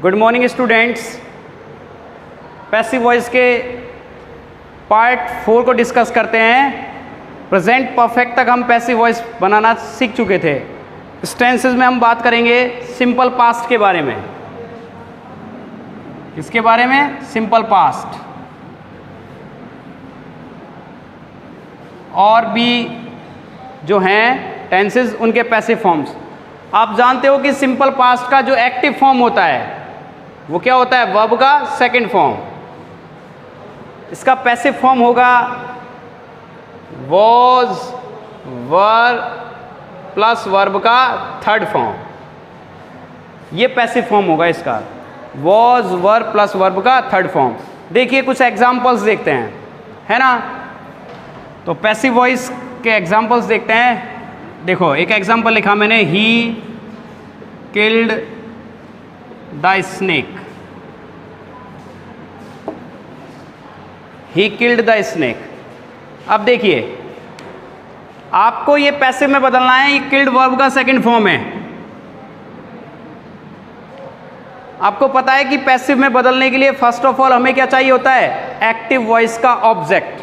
Good morning students. Passive voice के part 4 को discuss करते हैं। प्रेजेंट परफेक्ट तक हम पैसिव वॉइस बनाना सीख चुके थे। टेंसेस में हम बात करेंगे सिंपल पास्ट के बारे में। किसके बारे में? Simple past. और भी जो हैं टेंसेस उनके पैसिव फॉर्म्स। आप जानते हो कि सिंपल पास्ट का जो एक्टिव फॉर्म होता है वो क्या होता है? वर्ब का सेकंड फॉर्म। इसका पैसिव फॉर्म होगा वॉज, वर प्लस वर्ब का थर्ड फॉर्म। ये पैसिव फॉर्म होगा इसका, वॉज वर प्लस वर्ब का थर्ड फॉर्म। देखिए कुछ एग्जांपल्स देखते हैं, है ना। तो पैसिव वॉइस के एग्जांपल्स देखते हैं। देखो एक एग्जांपल लिखा मैंने, he killed the snake. He killed the snake. अब देखिए आपको ये पैसिव में बदलना है। ये किल्ड वर्ब का सेकंड फॉर्म है। आपको पता है कि पैसिव में बदलने के लिए फर्स्ट ऑफ ऑल हमें क्या चाहिए होता है? एक्टिव वॉइस का ऑब्जेक्ट।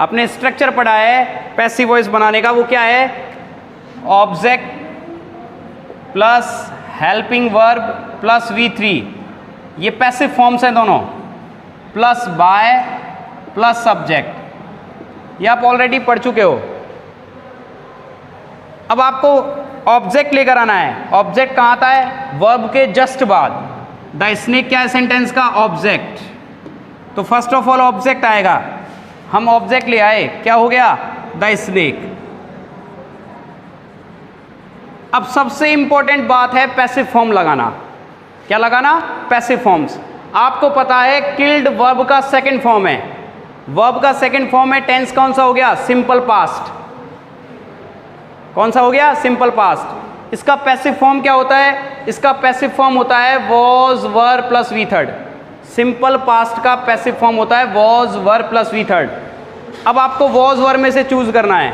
आपने स्ट्रक्चर पढ़ा है पैसिव वॉइस बनाने का, वो क्या है? Object plus helping verb plus V3। ये पैसिव फॉर्म्स हैं दोनों, प्लस बाय प्लस सब्जेक्ट। ये आप ऑलरेडी पढ़ चुके हो। अब आपको ऑब्जेक्ट लेकर आना है। ऑब्जेक्ट कहाँ आता है? वर्ब के जस्ट बाद। द स्नेक क्या है सेंटेंस का? ऑब्जेक्ट। तो फर्स्ट ऑफ ऑल ऑब्जेक्ट आएगा। हम ऑब्जेक्ट ले आए, क्या हो गया? The snake. अब सबसे इंपॉर्टेंट बात है पैसिव फॉर्म लगाना। क्या लगाना? Passive forms. आपको पता है किल्ड वर्ब का सेकंड फॉर्म है। वर्ब का सेकंड फॉर्म है। टेंस कौन सा हो गया? Simple past. कौन सा हो गया? Simple past. इसका पैसिव फॉर्म क्या होता है? इसका पैसिव फॉर्म होता है was were plus V third. Simple past का पैसिव फॉर्म होता है was were plus V third. अब आपको वॉज वर में से चूज करना है।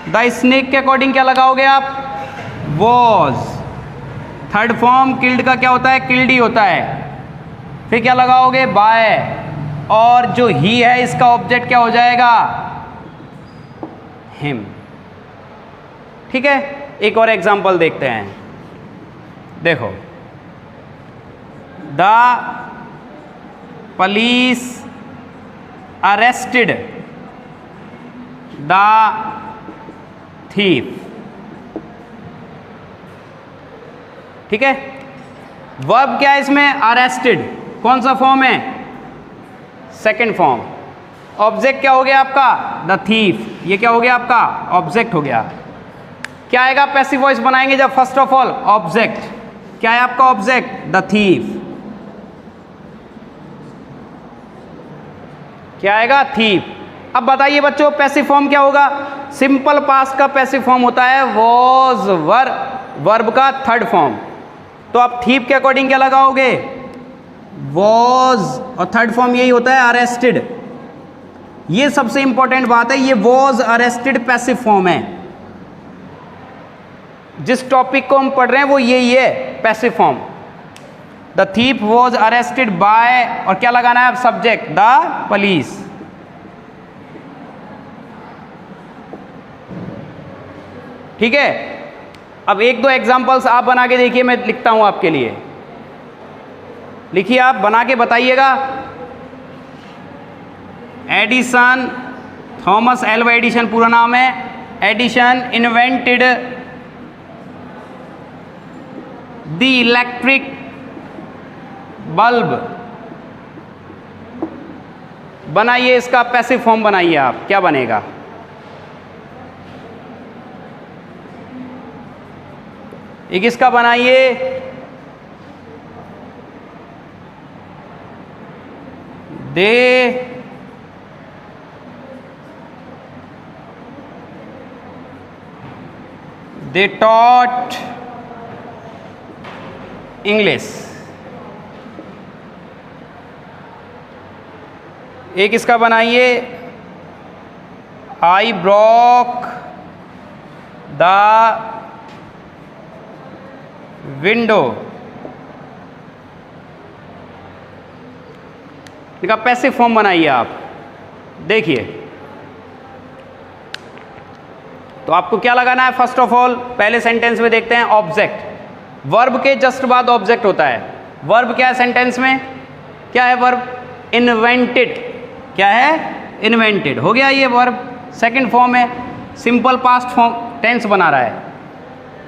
द स्नेक के अकॉर्डिंग क्या लगाओगे आप? वॉज। थर्ड फॉर्म किल्ड का क्या होता है? किल्ड ही होता है। फिर क्या लगाओगे? बाय। और जो ही है इसका ऑब्जेक्ट क्या हो जाएगा? हिम। ठीक है, एक और एग्जांपल देखते हैं। देखो, the police arrested the thief. ठीक है, वर्ब क्या है इसमें? अरेस्टेड। कौन सा फॉर्म है? Second form. ऑब्जेक्ट क्या हो गया आपका? The thief. ये क्या हो गया आपका? ऑब्जेक्ट हो गया। क्या आएगा पैसिव वॉइस बनाएंगे जब? First of all object. क्या है आपका ऑब्जेक्ट? The thief. क्या आएगा? थीफ। अब बताइए बच्चों पैसिव फॉर्म क्या होगा? सिंपल पास्ट का पैसिव फॉर्म होता है वॉज वर, वर्ब का थर्ड फॉर्म। तो आप थीफ के अकॉर्डिंग क्या लगाओगे? वॉज, और थर्ड फॉर्म यही होता है अरेस्टेड। ये सबसे इंपॉर्टेंट बात है, ये वॉज अरेस्टेड पैसिव फॉर्म है। जिस टॉपिक को हम पढ़ रहे हैं वो यही है passive form. The thief was arrested bye, और क्या लगाना है? Subject the police. ठीक है, अब एक दो एग्जांपल्स आप बना के देखिए, मैं लिखता हूं आपके लिए। लिखिए, आप बना के बताइएगा। एडिसन, थॉमस एल्वा एडिसन पूरा नाम है। Edison invented the electric bulb. बनाइए इसका पैसिव फॉर्म बनाइए आप। क्या बनेगा? एक इसका बनाइए, दे टॉट इंग्लिश। एक इसका बनाइए, आई ब्रोक द विंडो। इनका पैसिव फॉर्म बनाइए आप। देखिए, तो आपको क्या लगाना है? फर्स्ट ऑफ ऑल पहले सेंटेंस में देखते हैं ऑब्जेक्ट। वर्ब के जस्ट बाद ऑब्जेक्ट होता है। वर्ब क्या है सेंटेंस में? क्या है वर्ब? इन्वेंटेड। क्या है? इन्वेंटेड। हो गया ये वर्ब, सेकंड फॉर्म है, सिंपल पास्ट फॉर्म टेंस बना रहा है।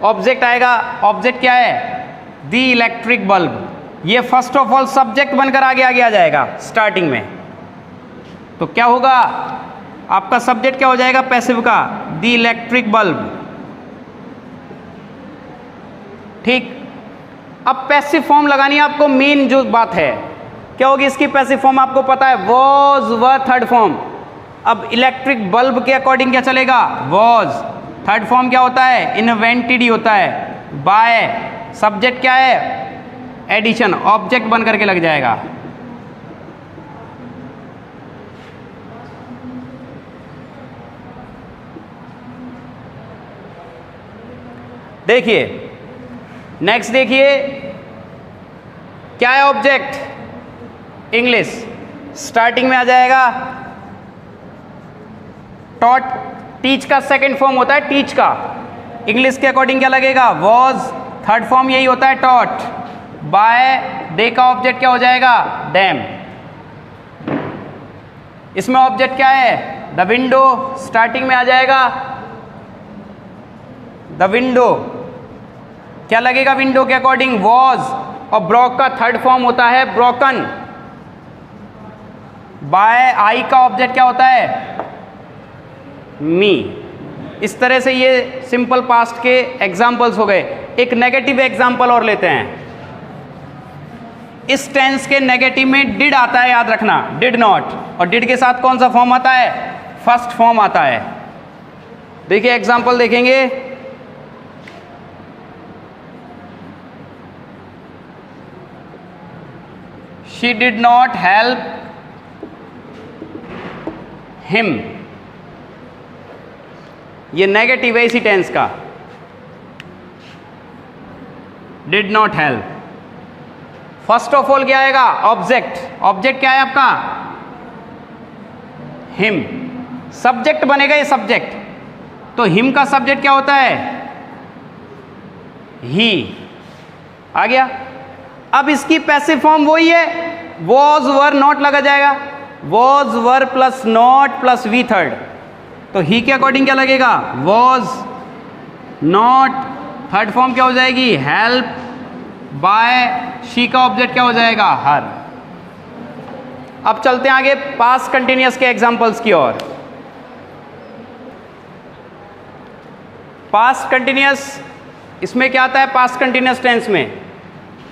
ऑब्जेक्ट आएगा, ऑब्जेक्ट क्या है? The electric bulb. ये फर्स्ट ऑफ ऑल सब्जेक्ट बनकर आगे आगे आ जाएगा स्टार्टिंग में। तो क्या होगा? आपका सब्जेक्ट क्या हो जाएगा पैसिव का? The electric bulb. ठीक, अब पैसिव फॉर्म लगानी है आपको। मेन जो बात है क्या होगी इसकी? पैसिव फॉर्म आपको पता है, वॉज, वर, थर्ड फॉर्म। अब इलेक्ट्रिक बल्ब के अकॉर्डिंग क्या चलेगा? वॉज। थर्ड फॉर्म क्या होता है? इन्वेंटेड ही होता है। बाय, सब्जेक्ट क्या है? एडिशन, ऑब्जेक्ट बन करके लग जाएगा। देखिए नेक्स्ट, देखिए क्या है ऑब्जेक्ट? इंग्लिश। स्टार्टिंग में आ जाएगा टॉट। टीच का सेकंड फॉर्म होता है टीच का। इंग्लिश के अकॉर्डिंग क्या लगेगा? वॉज। थर्ड फॉर्म यही होता है टॉट। बाय, दे का ऑब्जेक्ट क्या हो जाएगा? डैम। इसमें ऑब्जेक्ट क्या है? The window. स्टार्टिंग में आ जाएगा द विंडो। क्या लगेगा विंडो के अकॉर्डिंग? वॉज। और ब्रोक का थर्ड फॉर्म होता है ब्रोकन। बाय, आई का ऑब्जेक्ट क्या होता है? मी। इस तरह से ये सिंपल पास्ट के एग्जाम्पल्स हो गए। एक नेगेटिव एग्जाम्पल और लेते हैं। इस टेंस के नेगेटिव में डिड आता है, याद रखना, डिड नॉट। और डिड के साथ कौन सा फॉर्म आता है? फर्स्ट फॉर्म आता है। देखिए एग्जाम्पल देखेंगे। She did not help him। ये नेगेटिव है इसी टेंस का, did not help. First of all क्या आएगा? ऑब्जेक्ट। ऑब्जेक्ट क्या है आपका? हिम। सब्जेक्ट बनेगा ये सब्जेक्ट। तो हिम का सब्जेक्ट क्या होता है? ही। आ गया। अब इसकी पैसिव फॉर्म वही है, वॉज, वर, नॉट लगा जाएगा। Was, were plus not plus V third. तो ही के अकॉर्डिंग क्या लगेगा? Was, not. थर्ड फॉर्म क्या हो जाएगी? हेल्प। बाय, शी का ऑब्जेक्ट क्या हो जाएगा? हर। अब चलते हैं आगे पास्ट कंटिन्यूअस के एग्जांपल्स की ओर। पास्ट कंटिन्यूअस, इसमें क्या आता है? पास्ट कंटिन्यूअस टेंस में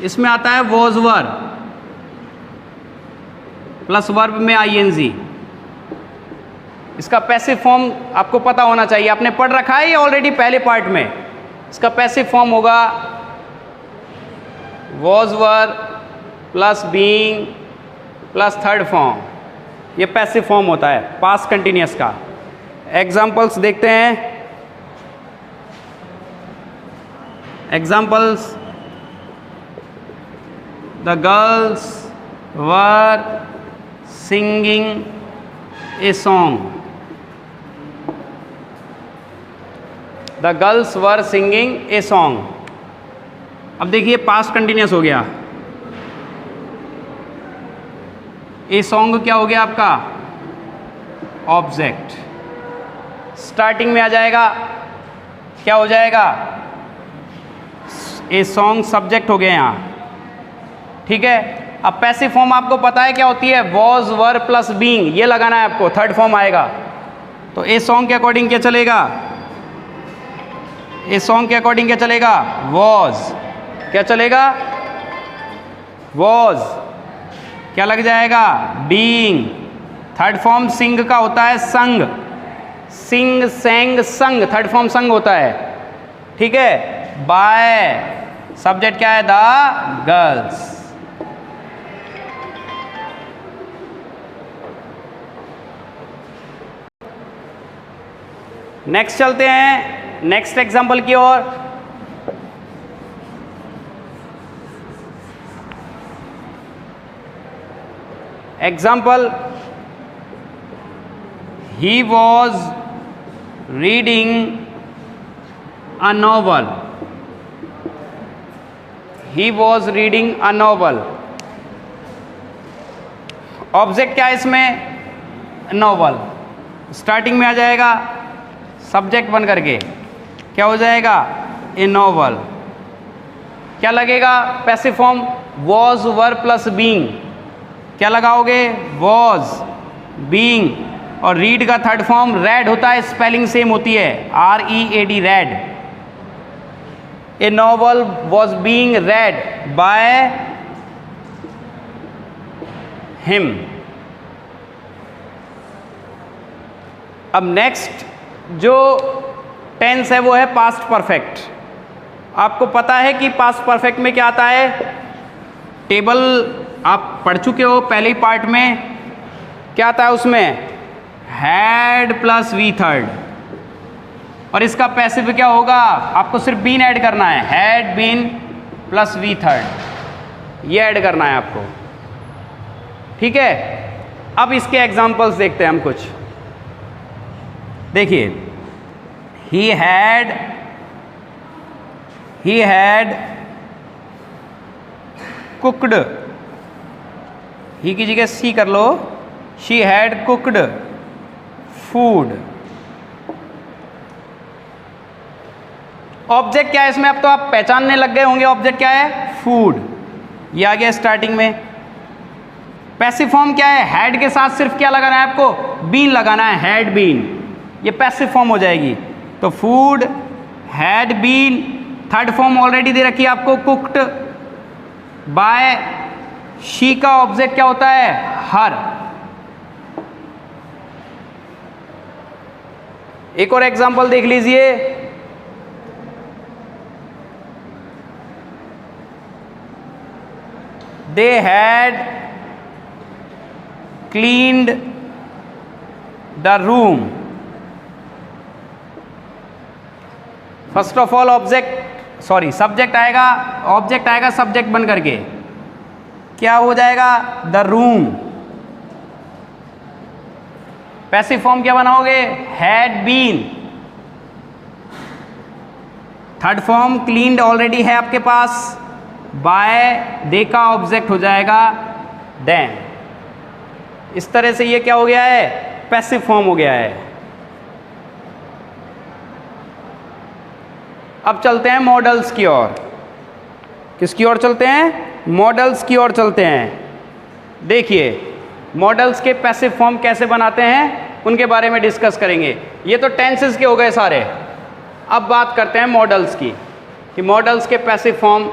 इसमें आता है वॉज, वर प्लस वर्ब में आईएनजी। इसका पैसिव फॉर्म आपको पता होना चाहिए, आपने पढ़ रखा है ये ऑलरेडी पहले पार्ट में। इसका पैसिव फॉर्म होगा was, were plus being plus third form. ये पैसिव फॉर्म होता है पास्ट कंटिन्यूअस का। एग्जाम्पल्स देखते हैं। Examples, The girls were singing a song। The girls were singing a song। अब देखिए पास्ट कंटिन्यूअस हो गया। ए सॉन्ग क्या हो गया आपका? ऑब्जेक्ट। स्टार्टिंग में आ जाएगा, क्या हो जाएगा? ए सॉन्ग सब्जेक्ट हो गया यहाँ। ठीक है। अब पैसिव फॉर्म आपको पता है क्या होती है? Was, were plus being. ये लगाना है आपको, थर्ड फॉर्म आएगा। तो ए सॉन्ग के अकॉर्डिंग क्या चलेगा? ए सॉन्ग के अकॉर्डिंग क्या चलेगा? वॉज। क्या चलेगा? वॉज। क्या लग जाएगा? बीइंग। थर्ड फॉर्म सिंग का होता है संग। सिंग, सेंग, संग। थर्ड फॉर्म संग होता है। ठीक है। बाय, सब्जेक्ट क्या है? The girls. नेक्स्ट चलते हैं नेक्स्ट एग्जाम्पल की ओर। Example, he was reading a novel, he was reading a novel. Object क्या है इसमें? नॉवल। स्टार्टिंग में आ जाएगा सब्जेक्ट बन करके, क्या हो जाएगा? ए नॉवल। क्या लगेगा? Passive form was were plus being. क्या लगाओगे? वॉज, बीइंग, और रीड का थर्ड फॉर्म रेड होता है, स्पेलिंग सेम होती है, READ, red. A novel was being red by him. अब नेक्स्ट जो टेंस है वो है पास्ट परफेक्ट। आपको पता है कि पास्ट परफेक्ट में क्या आता है? टेबल आप पढ़ चुके हो पहले ही पार्ट में। क्या आता है उसमें? हैड प्लस वी थर्ड, और इसका पैसिव क्या होगा? आपको सिर्फ बीन ऐड करना है, had been plus V third, ये ऐड करना है आपको, ठीक है। अब इसके एग्जांपल्स देखते हैं हम कुछ। देखिए, ही हैड कुकड, ही की जगह सी कर लो, she had cooked food. Object क्या है इसमें? अब तो आप पहचानने लग गए होंगे ऑब्जेक्ट क्या है? फूड। ये आ गया स्टार्टिंग में। पैसिव फॉर्म क्या है? हैड के साथ सिर्फ क्या लगाना है आपको? बीन लगाना है, हैड बीन, ये पैसिव फॉर्म हो जाएगी। तो food, had been, third form already दे रखी है आपको, कुक्ड बाय। शी का ऑब्जेक्ट क्या होता है? हर। एक और एग्जांपल देख लीजिए। They had cleaned the room. First of all subject आएगा, ऑब्जेक्ट आएगा सब्जेक्ट बन करके, क्या हो जाएगा? The room. पैसिव फॉर्म क्या बनाओगे? Had been. Third form cleaned already है आपके पास, बाय दे का ऑब्जेक्ट हो जाएगा देन। इस तरह से ये क्या हो गया है? पैसिव फॉर्म हो गया है। अब चलते हैं मॉडल्स की ओर। किसकी ओर चलते हैं? मॉडल्स की ओर चलते हैं। देखिए, मॉडल्स के पैसिव फॉर्म कैसे बनाते हैं उनके बारे में डिस्कस करेंगे। ये तो टेंसेस के हो गए सारे। अब बात करते हैं मॉडल्स की, कि मॉडल्स के पैसिव फॉर्म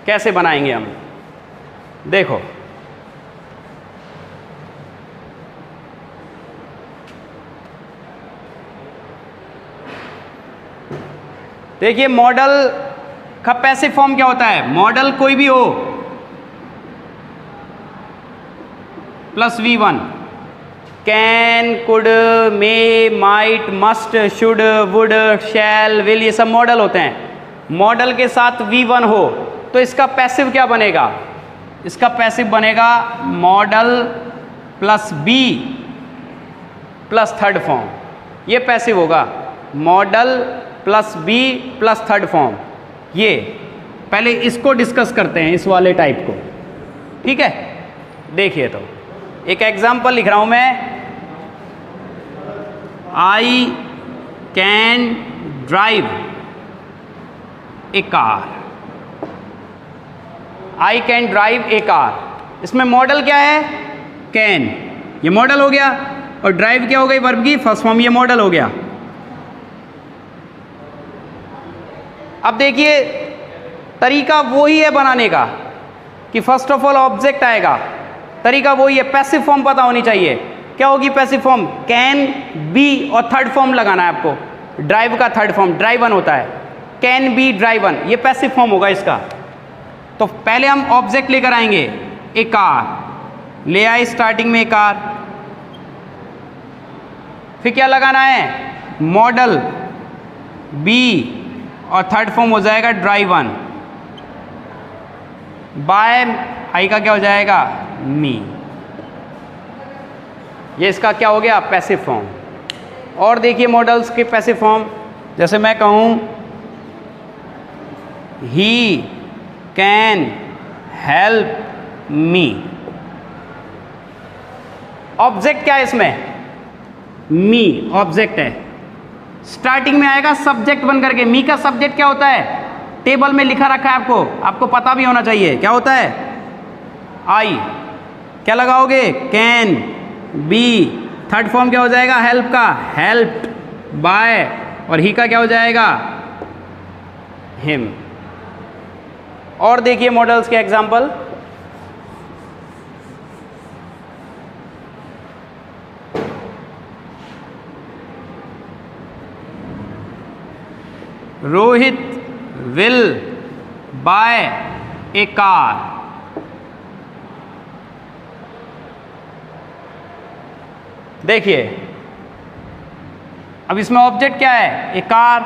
कैसे बनाएंगे हम। देखो, देखिए मॉडल का पैसिव फॉर्म क्या होता है? मॉडल कोई भी हो plus V1, can, could, may, might, must, should, would, shall, will, ये सब मॉडल होते हैं। मॉडल के साथ V1 हो तो इसका पैसिव क्या बनेगा? इसका पैसिव बनेगा modal plus be plus third form. ये पैसिव होगा, modal plus be plus third form. ये पहले इसको डिस्कस करते हैं, इस वाले टाइप को, ठीक है। देखिए, तो एक एग्जांपल लिख रहा हूं मैं। I can drive A car. I can drive A car. इसमें मॉडल क्या है? कैन, ये मॉडल हो गया, और ड्राइव क्या हो गई? वर्ब की फर्स्ट फॉर्म, ये मॉडल हो गया। अब देखिए, तरीका वही है बनाने का कि फर्स्ट ऑफ ऑल ऑब्जेक्ट आएगा, तरीका वही है। पैसिव फॉर्म पता होनी चाहिए। क्या होगी पैसिव फॉर्म? कैन, बी, और थर्ड फॉर्म लगाना है आपको। ड्राइव का थर्ड फॉर्म ड्राइवन होता है, कैन बी ड्राइवन, ये पैसिव फॉर्म होगा इसका। तो पहले हम ऑब्जेक्ट लेकर आएंगे, ए कार ले आए, स्टार्टिंग में ए कार। फिर क्या लगाना है? मॉडल बी, और थर्ड फॉर्म हो जाएगा ड्राइवन बाय। आई का क्या हो जाएगा? मी। ये इसका क्या हो गया, पैसिव फॉर्म। और देखिए मॉडल्स के पैसिव फॉर्म, जैसे मैं कहूँ he can help me. Object क्या है इसमें, मी ऑब्जेक्ट है। स्टार्टिंग में आएगा सब्जेक्ट बन करके। मी का सब्जेक्ट क्या होता है, टेबल में लिखा रखा है, आपको पता भी होना चाहिए क्या होता है, आई। क्या लगाओगे, कैन, बी। थर्ड फॉर्म क्या हो जाएगा हेल्प का, हेल्प्ड बाय। और ही का क्या हो जाएगा, हिम। और देखिए मॉडल्स के example, Rohit will buy A car. देखिए अब इसमें ऑब्जेक्ट क्या है, ए कार।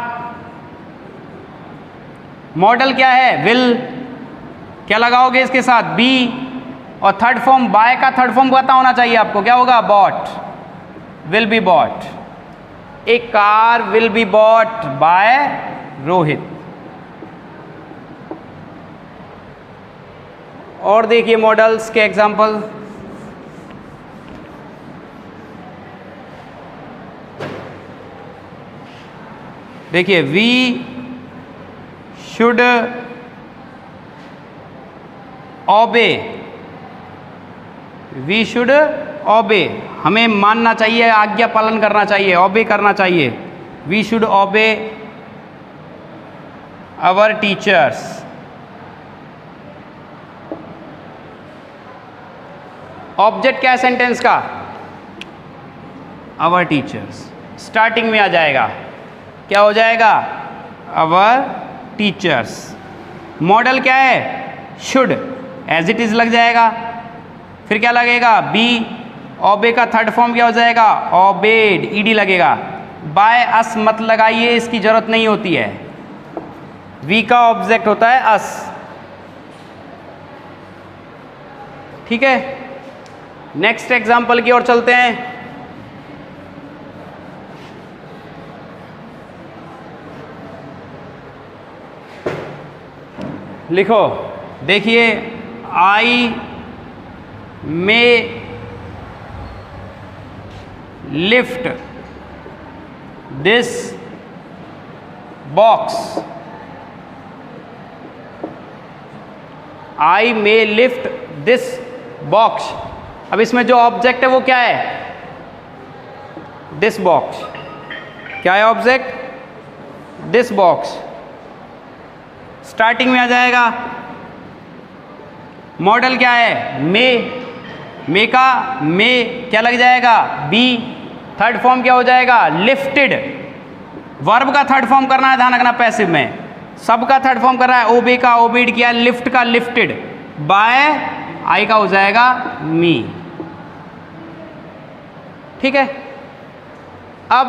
मॉडल क्या है, विल। क्या लगाओगे इसके साथ, बी। और थर्ड फॉर्म बाय का थर्ड फॉर्म पता होना चाहिए आपको, क्या होगा, bought. Will be bought, a car will be bought by Rohit. और देखिए मॉडल्स के एग्जांपल, देखिए we should obey. We should obey, हमें मानना चाहिए, आज्ञा पालन करना चाहिए, ओबे करना चाहिए। We should obey our teachers. Object क्या है सेंटेंस का, आवर टीचर्स। स्टार्टिंग में आ जाएगा, क्या हो जाएगा, आवर टीचर्स। मॉडल क्या है, शुड, एज इट इज लग जाएगा। फिर क्या लगेगा, बी। ओबे का थर्ड फॉर्म क्या हो जाएगा, ओबेड, ईडी लगेगा। बाय अस मत लगाइए, इसकी जरूरत नहीं होती है। वी का ऑब्जेक्ट होता है अस, ठीक है। नेक्स्ट एग्जांपल की ओर चलते हैं। लिखो, देखिए I may lift this box. I may lift this box. अब इसमें जो ऑब्जेक्ट है वो क्या है, दिस बॉक्स। क्या है ऑब्जेक्ट, दिस बॉक्स। स्टार्टिंग में आ जाएगा। मॉडल क्या है, मे का मे क्या लग जाएगा, बी। थर्ड फॉर्म क्या हो जाएगा, लिफ्टेड। वर्ब का थर्ड फॉर्म करना है, ध्यान रखना, पैसिव में। सब का थर्ड फॉर्म कर रहा है, ओबे का ओबेड किया, लिफ्ट का लिफ्टेड। बाय आई का हो जाएगा मी, ठीक है। अब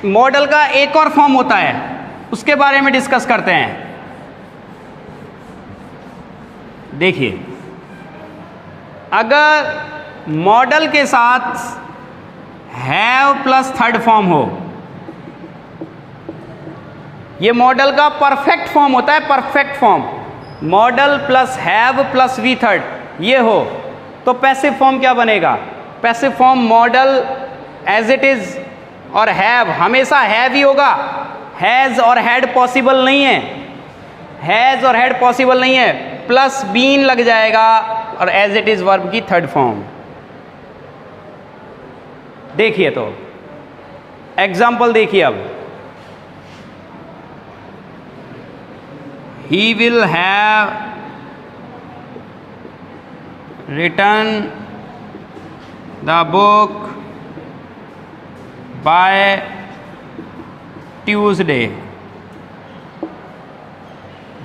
मॉडल का एक और फॉर्म होता है, उसके बारे में डिस्कस करते हैं। देखिए अगर मॉडल के साथ हैव प्लस थर्ड फॉर्म हो, ये मॉडल का परफेक्ट फॉर्म होता है, perfect form. Modal plus have plus V third ये हो तो पैसिव फॉर्म क्या बनेगा, passive form modal as it is और हैव, हमेशा हैव ही होगा। हैज़ और हैड पॉसिबल नहीं है, हैज़ और हैड पॉसिबल नहीं है। प्लस बीन लग जाएगा और एज इट इज वर्ब की थर्ड फॉर्म। देखिए तो एग्जाम्पल देखिए अब, he will have return the book by Tuesday.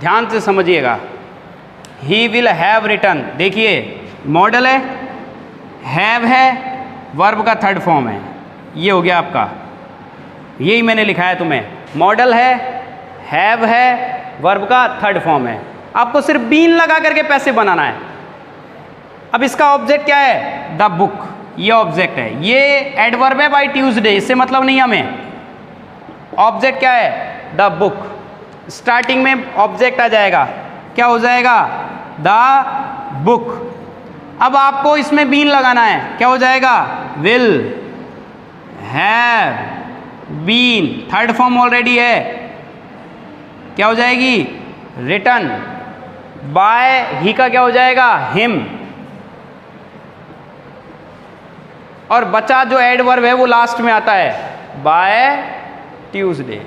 ध्यान से समझिएगा, ही विल हैव रिटर्न, देखिए मॉडल है वर्ब का थर्ड फॉर्म है, ये हो गया आपका, यही मैंने लिखा है तुम्हें। मॉडल हैव है, वर्ब का थर्ड फॉर्म है। आपको सिर्फ बीन लगा करके पैसिव बनाना है। अब इसका ऑब्जेक्ट क्या है? द बुक, ये ऑब्जेक्ट है। ये एडवर्ब है बाय ट्यूसडे, इससे मतलब नहीं हमें। ऑब्जेक्ट क्या है? The book. स्टार्टिंग में ऑब्जेक्ट आ जाएगा, क्या हो जाएगा? The book. अब आपको इसमें बीन लगाना है, क्या हो जाएगा? Will have been. Third form already है, क्या हो जाएगी? Written by. ही का क्या हो जाएगा? हिम। और बचा जो एडवर्ब है वो लास्ट में आता है, बाय ट्यूसडे।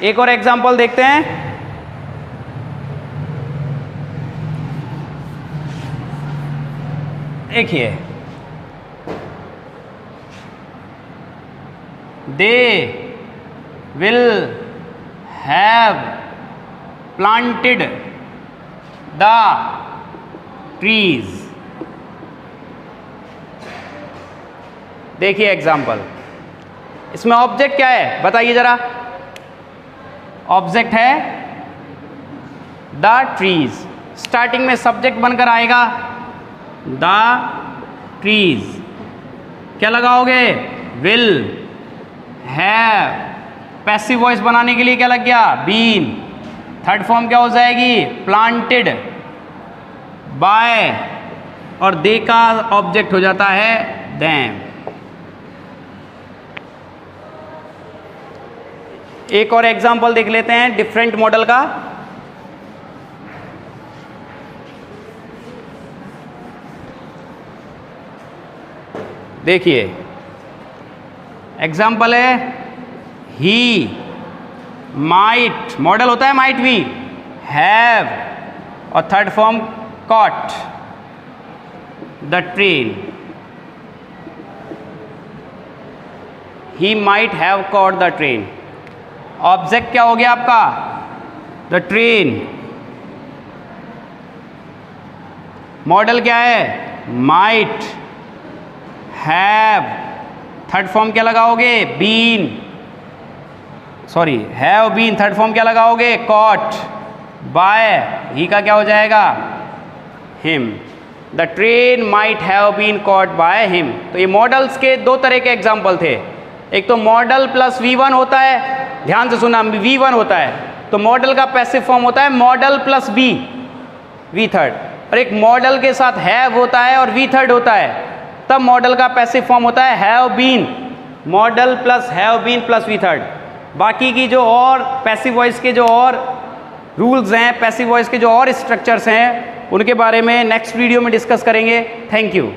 एक और एग्जांपल देखते हैं। देखिए, they will have planted the trees. देखिए एग्जाम्पल, इसमें ऑब्जेक्ट क्या है बताइए जरा? ऑब्जेक्ट है द ट्रीज। स्टार्टिंग में सब्जेक्ट बनकर आएगा द ट्रीज। क्या लगाओगे? Will have. पैसिव वॉइस बनाने के लिए क्या लग गया? बीन। थर्ड फॉर्म क्या हो जाएगी? Planted by. और दे का ऑब्जेक्ट हो जाता है देम। एक और एग्जांपल देख लेते हैं डिफरेंट मॉडल का। देखिए एग्जाम्पल है ही माइट। मॉडल होता है माइट भी, हैव। और third form caught the train. He might have caught the train. Object क्या हो गया आपका? The train. मॉडल क्या है? Might have. थर्ड फॉर्म क्या लगाओगे? Been. Sorry, have been. Third form क्या लगाओगे? Caught by. ही का क्या हो जाएगा? Him. The train might have been caught by him. तो ये मॉडल्स के दो तरह के एग्जाम्पल थे। एक तो मॉडल प्लस V1 होता है, ध्यान से सुना, V1 होता है। तो मॉडल का पैसिव फॉर्म होता है modal plus be, V third. और एक मॉडल के साथ हैव होता है और वी थर्ड होता है, तब मॉडल का पैसिव फॉर्म होता है have been. Modal plus have been plus V third. बाकी की जो और पैसिव वॉइस के जो और रूल्स हैं, पैसिव वॉइस के जो और स्ट्रक्चर्स हैं, उनके बारे में नेक्स्ट वीडियो में डिस्कस करेंगे। Thank you.